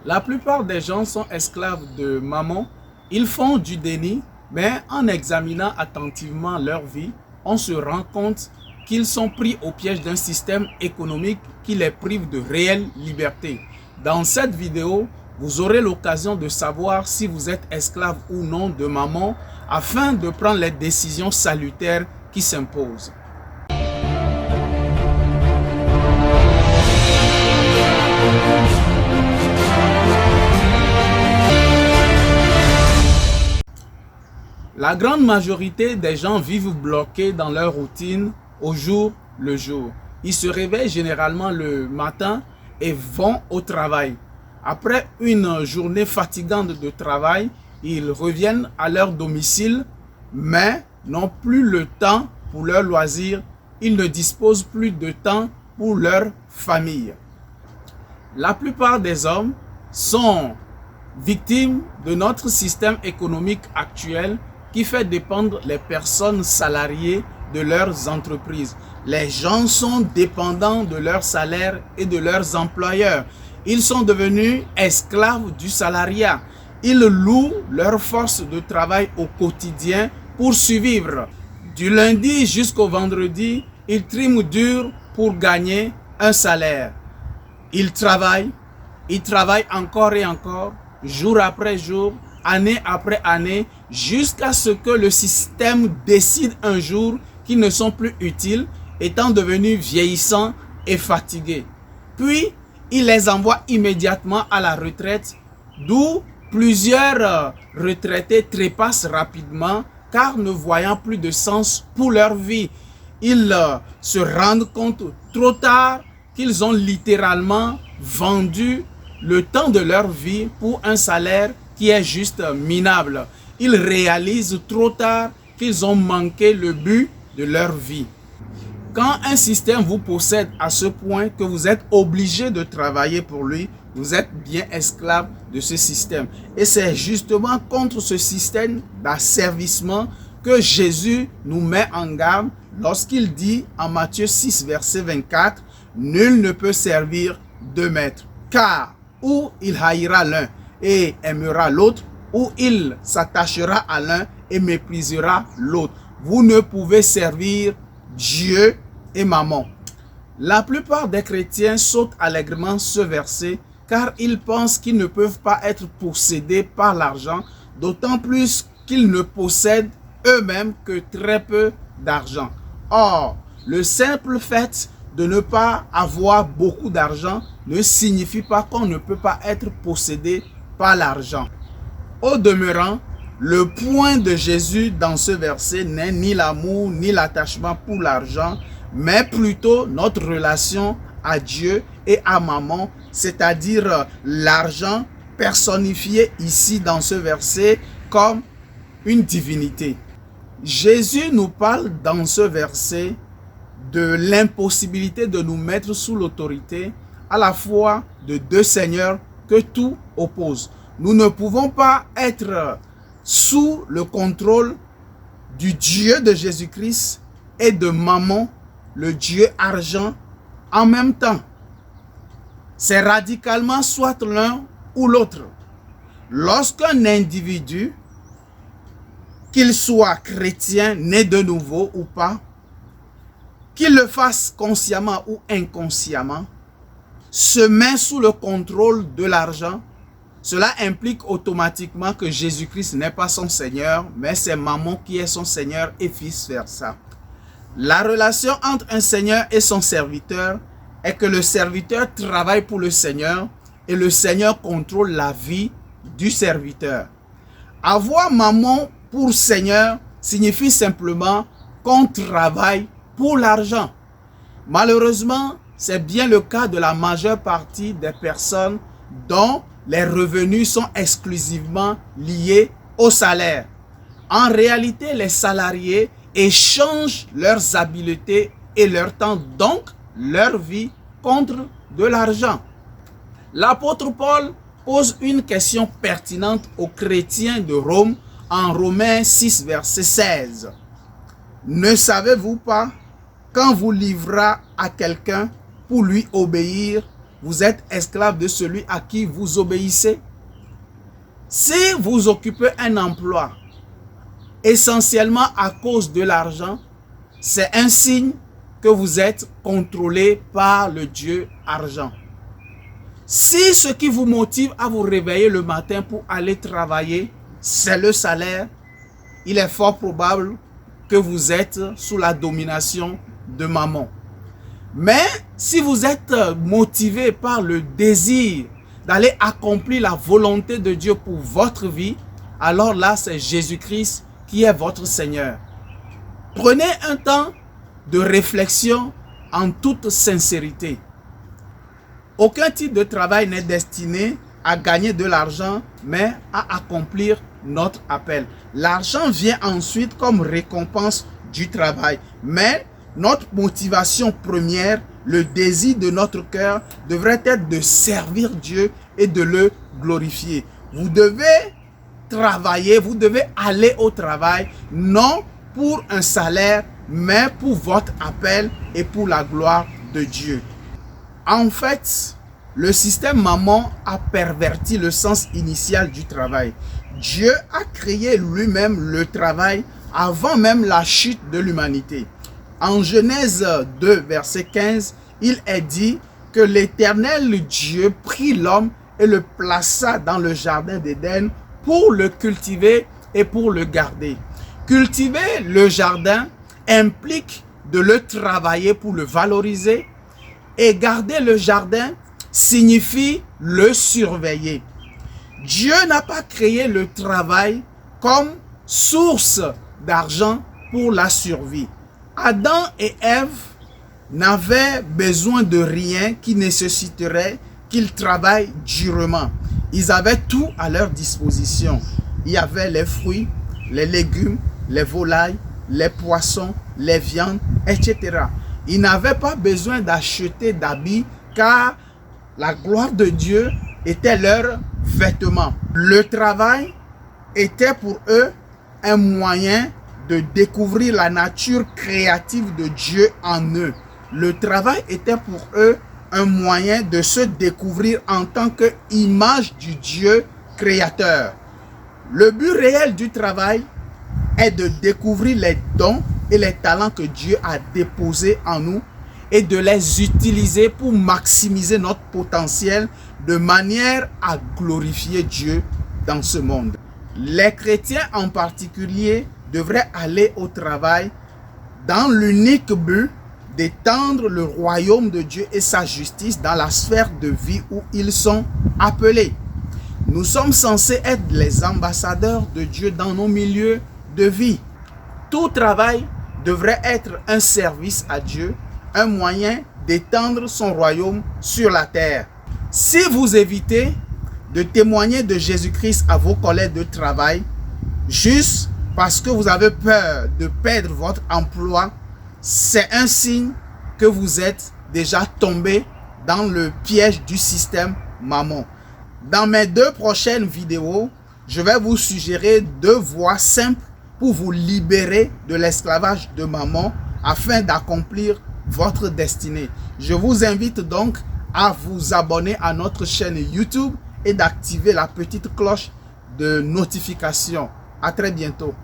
La plupart des gens sont esclaves de mammon. Ils font du déni, mais en examinant attentivement leur vie, on se rend compte qu'ils sont pris au piège d'un système économique qui les prive de réelle liberté. Dans cette vidéo, vous aurez l'occasion de savoir si vous êtes esclave ou non de mammon afin de prendre les décisions salutaires qui s'imposent. La grande majorité des gens vivent bloqués dans leur routine au jour le jour. Ils se réveillent généralement le matin et vont au travail. Après une journée fatigante de travail, ils reviennent à leur domicile, mais n'ont plus le temps pour leurs loisirs. Ils ne disposent plus de temps pour leur famille. La plupart des hommes sont victimes de notre système économique actuel qui fait dépendre les personnes salariées de leurs entreprises. Les gens sont dépendants de leur salaire et de leurs employeurs. Ils sont devenus esclaves du salariat. Ils louent leur force de travail au quotidien pour survivre. Du lundi jusqu'au vendredi, ils triment dur pour gagner un salaire. Ils travaillent encore et encore, jour après jour, année après année, jusqu'à ce que le système décide un jour qu'ils ne sont plus utiles, étant devenus vieillissants et fatigués. Puis, il les envoie immédiatement à la retraite, d'où plusieurs retraités trépassent rapidement, car ne voyant plus de sens pour leur vie. Ils se rendent compte trop tard qu'ils ont littéralement vendu le temps de leur vie pour un salaire qui est juste minable. Ils réalisent trop tard qu'ils ont manqué le but de leur vie. Quand un système vous possède à ce point que vous êtes obligé de travailler pour lui, vous êtes bien esclave de ce système. Et c'est justement contre ce système d'asservissement que Jésus nous met en garde lorsqu'il dit en Matthieu 6, verset 24, « Nul ne peut servir deux maîtres, car ou il haïra l'un et aimera l'autre, ou il s'attachera à l'un et méprisera l'autre. Vous ne pouvez servir Dieu et mammon. » La plupart des chrétiens sautent allègrement ce verset car ils pensent qu'ils ne peuvent pas être possédés par l'argent, d'autant plus qu'ils ne possèdent eux-mêmes que très peu d'argent. Or, le simple fait de ne pas avoir beaucoup d'argent ne signifie pas qu'on ne peut pas être possédé par l'argent. Au demeurant, le point de Jésus dans ce verset n'est ni l'amour ni l'attachement pour l'argent, mais plutôt notre relation à Dieu et à mammon, c'est-à-dire l'argent personnifié ici dans ce verset comme une divinité. Jésus nous parle dans ce verset de l'impossibilité de nous mettre sous l'autorité à la fois de deux seigneurs que tout oppose. Nous ne pouvons pas être sous le contrôle du Dieu de Jésus-Christ et de Mammon, le Dieu argent, en même temps. C'est radicalement soit l'un ou l'autre. Lorsqu'un individu, qu'il soit chrétien, né de nouveau ou pas, qu'il le fasse consciemment ou inconsciemment, se met sous le contrôle de l'argent, cela implique automatiquement que Jésus-Christ n'est pas son Seigneur, mais c'est Mammon qui est son Seigneur et vice-versa. La relation entre un Seigneur et son serviteur est que le serviteur travaille pour le Seigneur et le Seigneur contrôle la vie du serviteur. Avoir Mammon pour Seigneur signifie simplement qu'on travaille pour l'argent. Malheureusement, c'est bien le cas de la majeure partie des personnes dont les revenus sont exclusivement liés au salaire. En réalité, les salariés échangent leurs habiletés et leur temps, donc leur vie, contre de l'argent. L'apôtre Paul pose une question pertinente aux chrétiens de Rome en Romains 6, verset 16. « Ne savez-vous pas, quand vous livrez à quelqu'un pour lui obéir, vous êtes esclave de celui à qui vous obéissez. Si vous occupez un emploi essentiellement à cause de l'argent, c'est un signe que vous êtes contrôlé par le Dieu argent. Si ce qui vous motive à vous réveiller le matin pour aller travailler, c'est le salaire, il est fort probable que vous êtes sous la domination de maman. Mais si vous êtes motivé par le désir d'aller accomplir la volonté de Dieu pour votre vie, alors là, c'est Jésus-Christ qui est votre Seigneur. Prenez un temps de réflexion en toute sincérité. Aucun type de travail n'est destiné à gagner de l'argent, mais à accomplir notre appel. L'argent vient ensuite comme récompense du travail, mais notre motivation première, le désir de notre cœur devrait être de servir Dieu et de le glorifier. Vous devez travailler, vous devez aller au travail, non pour un salaire, mais pour votre appel et pour la gloire de Dieu. En fait, le système maman a perverti le sens initial du travail. Dieu a créé lui-même le travail avant même la chute de l'humanité. En Genèse 2, verset 15, il est dit que l'Éternel Dieu prit l'homme et le plaça dans le jardin d'Éden pour le cultiver et pour le garder. Cultiver le jardin implique de le travailler pour le valoriser, et garder le jardin signifie le surveiller. Dieu n'a pas créé le travail comme source d'argent pour la survie. Adam et Ève n'avaient besoin de rien qui nécessiterait qu'ils travaillent durement. Ils avaient tout à leur disposition. Il y avait les fruits, les légumes, les volailles, les poissons, les viandes, etc. Ils n'avaient pas besoin d'acheter d'habits car la gloire de Dieu était leur vêtement. Le travail était pour eux un moyen de découvrir la nature créative de Dieu en eux. Le travail était pour eux un moyen de se découvrir en tant qu'image du Dieu créateur. Le but réel du travail est de découvrir les dons et les talents que Dieu a déposés en nous et de les utiliser pour maximiser notre potentiel de manière à glorifier Dieu dans ce monde. Les chrétiens en particulier devraient aller au travail dans l'unique but d'étendre le royaume de Dieu et sa justice dans la sphère de vie où ils sont appelés. Nous sommes censés être les ambassadeurs de Dieu dans nos milieux de vie. Tout travail devrait être un service à Dieu, un moyen d'étendre son royaume sur la terre. Si vous évitez de témoigner de Jésus-Christ à vos collègues de travail, juste parce que vous avez peur de perdre votre emploi, c'est un signe que vous êtes déjà tombé dans le piège du système maman. Dans mes 2 prochaines vidéos, je vais vous suggérer 2 voies simples pour vous libérer de l'esclavage de maman afin d'accomplir votre destinée. Je vous invite donc à vous abonner à notre chaîne YouTube et d'activer la petite cloche de notification. À très bientôt.